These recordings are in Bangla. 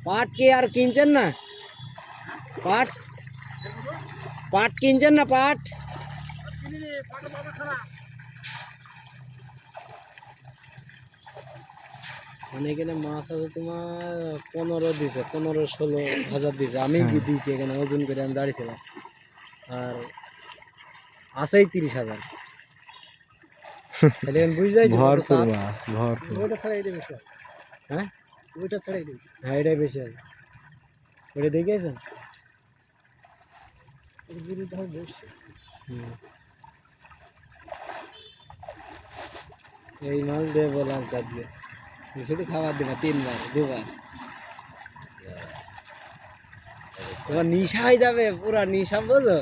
পাট কি আর কিনছেন না? পাট পাট কিনছেন না? পাট মানে এখানে মাছ আছে তোমার 15 দিছে, 15-16 হাজার দিছে। আমি দিয়েছি এখানে ওজন করে, আমি দাঁড়িয়েছিলাম। আর আছেই 30,000। তাহলে বুঝতে যাইছো ভরপুর মাছ, ভরপুর। ওইটা ছাড়া এটাই বেশি। হ্যাঁ ওইটা ছাড়া এটাই, হ্যাঁ এটাই বেশি আছে। ওইটা দেখেছেন? এই মাছ দিয়ে বললাম চার দিয়ে শুধু খাবার দেবা 3 বার 2 বার। তোমার নিশা হয়ে যাবে, পুরা নিশা বোঝো,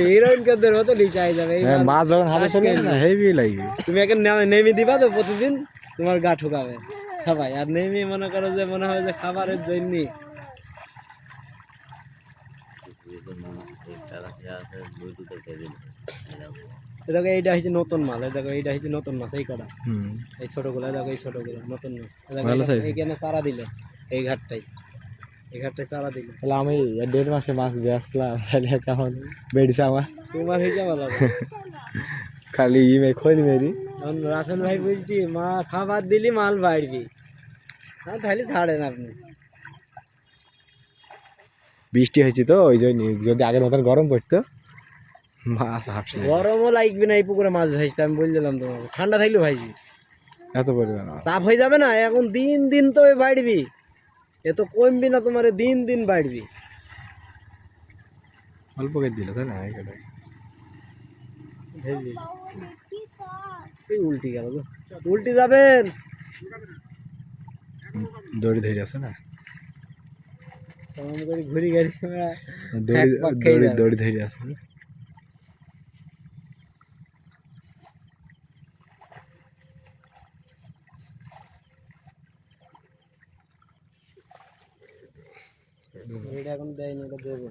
হিরোইন কাদের মতো নিশা হয়ে যাবে। এই মাছ যখন হাতে চলে না হেভি লাগবে। তুমি এখন নেমে দিবা তো প্রতিদিন, তোমার গা ঠুকাবে সবাই। আর নেমে মনে করো যে মনে হয় যে খাবারের জন্য। দেখো এইটা হচ্ছে নতুন মাল, দেখো এইটা হচ্ছে নতুন মাছ। এই কটা এই ছোটগুলো, দেখো এই ছোটগুলো নতুন মাছ। এইখানে চারা দিলে, এই ঘাটটাই, এই ঘাটটাই চারা দিলে। তাহলে আমি 1.5 মাসে মাছ বেচলাম, তাহলে কেমন বেড়েছে আমার? তোমার হিসাব আলাদা। খালি খোঁজ মেরি। রাসেল ভাই বলছি মা খাবার দিলি মাল বাড়বি, হ্যাঁ তাহলে ছাড়েন আপনি। বৃষ্টি হয়েছে তো ওই জন্য, যদি আগের মতন গরম পড়তো মাছ হাফছে। গরমও লাগবে না এই পুকুরে মাছ ভাইতে, আমি বলে দিলাম তোমাকে। ঠান্ডা থাকলে ভাইছি, এত পরিমাণ চাপ হয়ে যাবে না। এখন দিন দিন তো বাড়বি, এ তো কমবি না, তোমার দিন দিন বাড়বি। অল্প করে দিল তাই না? উল্টি গেল গো, উল্টি যাবেন। দড়ি ধরে আছে না, ঘুরি গাড়ি দড়ি ধরে আছে। এখন দেয়নি, এটা দেবো।